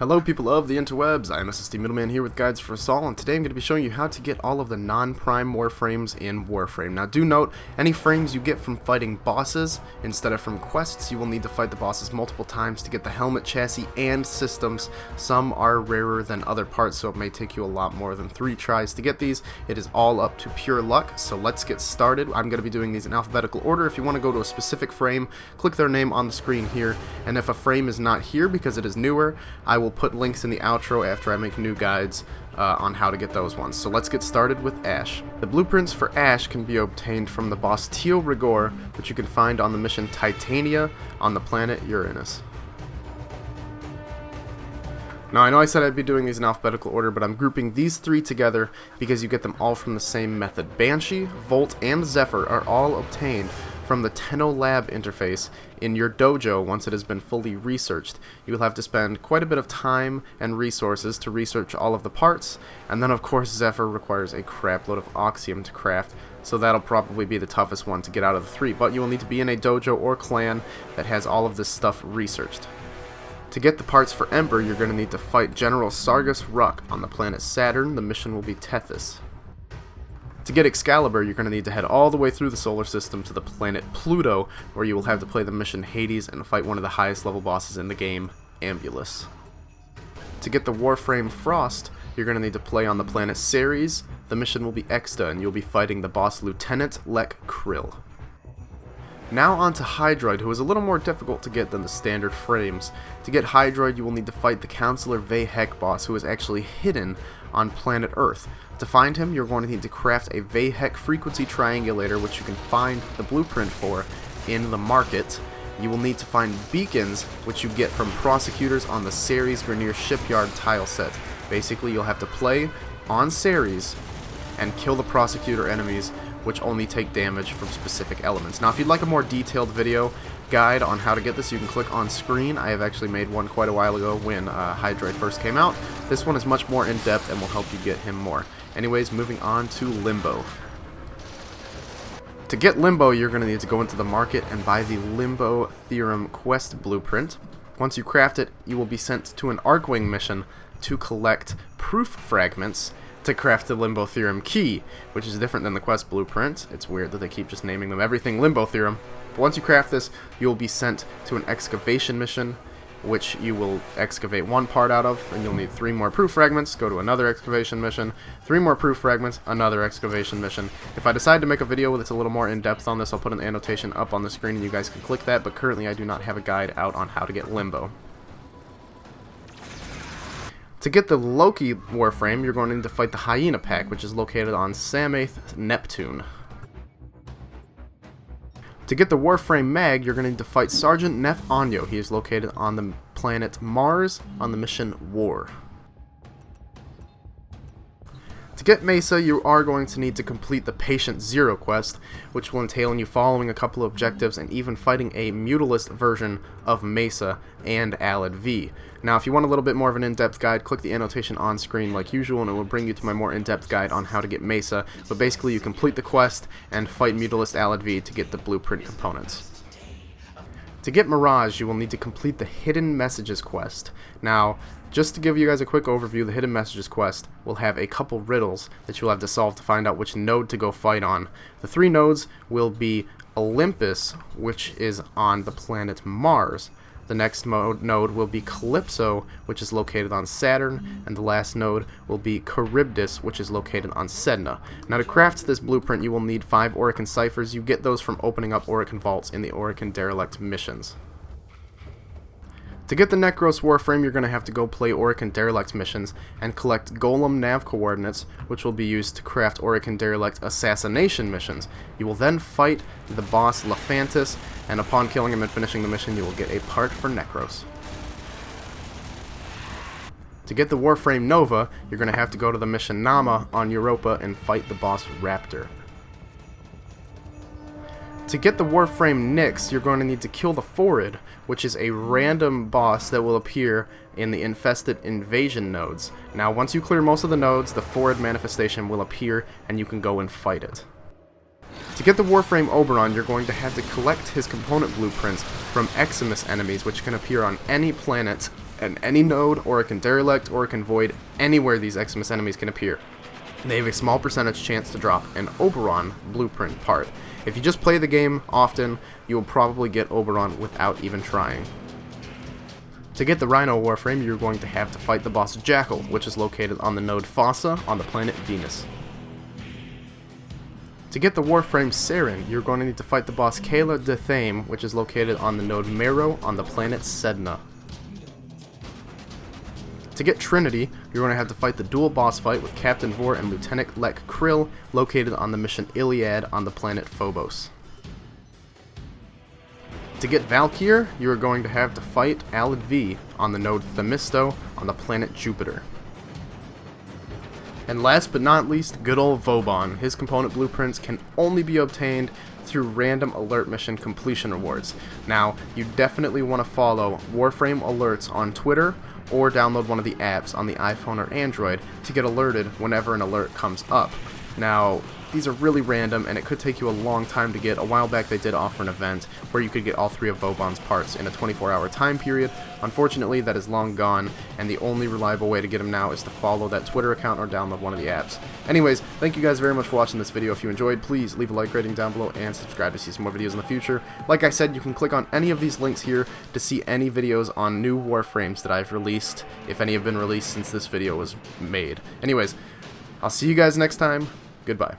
Hello people of the interwebs, I'm SSD Middleman here with GuidesForUsAll, and today I'm going to be showing you how to get all of the non-prime Warframes in Warframe. Now do note, any frames you get from fighting bosses instead of from quests, you will need to fight the bosses multiple times to get the helmet, chassis, and systems. Some are rarer than other parts, so it may take you a lot more than 3 tries to get these. It is all up to pure luck, so let's get started. I'm going to be doing these in alphabetical order. If you want to go to a specific frame, click their name on the screen here, and if a frame is not here because it is newer, I will put links in the outro after I make new guides on how to get those ones. So let's get started with Ash. The blueprints for Ash can be obtained from the boss Teal Rigor, which you can find on the mission Titania on the planet Uranus. Now I know I said I'd be doing these in alphabetical order, but I'm grouping these 3 together because you get them all from the same method. Banshee, Volt, and Zephyr are all obtained from the Tenno Lab interface in your dojo once it has been fully researched. You will have to spend quite a bit of time and resources to research all of the parts, and then of course Zephyr requires a crap load of Oxium to craft, so that'll probably be the toughest one to get out of the 3, but you will need to be in a dojo or clan that has all of this stuff researched. To get the parts for Ember, you're going to need to fight General Sargus Ruck on the planet Saturn. The mission will be Tethys. To get Excalibur, you're going to need to head all the way through the solar system to the planet Pluto, where you will have to play the mission Hades and fight one of the highest level bosses in the game, Ambulus. To get the Warframe Frost, you're going to need to play on the planet Ceres. The mission will be Exta, and you'll be fighting the boss Lieutenant Lek Krill. Now on to Hydroid, who is a little more difficult to get than the standard frames. To get Hydroid, you will need to fight the Counselor Vahek boss, who is actually hidden on planet Earth. To find him, you're going to need to craft a Vahek frequency triangulator, which you can find the blueprint for in the market. You will need to find beacons, which you get from prosecutors on the Ceres Grenier Shipyard tile set. Basically, you'll have to play on Ceres and kill the prosecutor enemies, which only take damage from specific elements. Now, if you'd like a more detailed video guide on how to get this, you can click on screen. I have actually made one quite a while ago when Hydroid first came out. This one is much more in-depth and will help you get him more. Anyways, moving on to Limbo. To get Limbo, you're going to need to go into the market and buy the Limbo Theorem quest blueprint. Once you craft it, you will be sent to an Arcwing mission to collect proof fragments to craft the Limbo Theorem key, which is different than the quest blueprint. It's weird that they keep just naming them everything Limbo Theorem. But once you craft this, you will be sent to an excavation mission, which you will excavate 1 part out of, and you'll need 3 more proof fragments, go to another excavation mission, 3 more proof fragments, another excavation mission. If I decide to make a video that's a little more in-depth on this, I'll put an annotation up on the screen and you guys can click that, but currently I do not have a guide out on how to get Limbo. To get the Loki Warframe, you're going to need to fight the Hyena Pack, which is located on Samath, Neptune. To get the Warframe Mag, you're going to need to fight Sergeant Nef Anyo. He is located on the planet Mars on the mission War. To get Mesa, you are going to need to complete the Patient Zero quest, which will entail you following a couple of objectives and even fighting a Mutalist version of Mesa and Alad V. Now, if you want a little bit more of an in-depth guide, click the annotation on screen like usual, and it will bring you to my more in-depth guide on how to get Mesa. But basically, you complete the quest and fight Mutalist Alad V to get the blueprint components. To get Mirage, you will need to complete the Hidden Messages quest. Now, just to give you guys a quick overview, the Hidden Messages quest will have a couple riddles that you'll have to solve to find out which node to go fight on. The 3 nodes will be Olympus, which is on the planet Mars. The next node will be Calypso, which is located on Saturn, and the last node will be Charybdis, which is located on Sedna. Now, to craft this blueprint, you will need 5 Orokin ciphers. You get those from opening up Orokin vaults in the Orokin Derelict missions. To get the Necros Warframe, you're going to have to go play Orokin Derelict missions and collect Golem nav coordinates, which will be used to craft Orokin Derelict Assassination missions. You will then fight the boss Lephantis, and upon killing him and finishing the mission, you will get a part for Necros. To get the Warframe Nova, you're going to have to go to the mission Nama on Europa and fight the boss Raptor. To get the Warframe Nyx, you're going to need to kill the Forid, which is a random boss that will appear in the infested invasion nodes. Now, once you clear most of the nodes, the Forid manifestation will appear and you can go and fight it. To get the Warframe Oberon, you're going to have to collect his component blueprints from Eximus enemies, which can appear on any planet at any node, or it can derelict, or it can void anywhere these Xmas enemies can appear. They have a small percentage chance to drop an Oberon blueprint part. If you just play the game often, you will probably get Oberon without even trying. To get the Rhino Warframe, you're going to have to fight the boss Jackal, which is located on the node Fossa on the planet Venus. To get the Warframe Saren, you're going to need to fight the boss Kayla de Thame, which is located on the node Mero on the planet Sedna. To get Trinity, you're going to have to fight the dual boss fight with Captain Vor and Lieutenant Lek Krill, located on the mission Iliad on the planet Phobos. To get Valkyr, you are going to have to fight Alad V on the node Themisto on the planet Jupiter. And last but not least, good old Vauban. His component blueprints can only be obtained through random alert mission completion rewards. Now, you definitely want to follow Warframe alerts on Twitter, or download one of the apps on the iPhone or Android to get alerted whenever an alert comes up. Now, these are really random, and it could take you a long time to get. A while back they did offer an event where you could get all 3 of Vauban's parts in a 24-hour time period. Unfortunately, that is long gone, and the only reliable way to get them now is to follow that Twitter account or download one of the apps. Anyways, thank you guys very much for watching this video. If you enjoyed, please leave a like rating down below and subscribe to see some more videos in the future. Like I said, you can click on any of these links here to see any videos on new Warframes that I've released, if any have been released since this video was made. Anyways, I'll see you guys next time. Goodbye.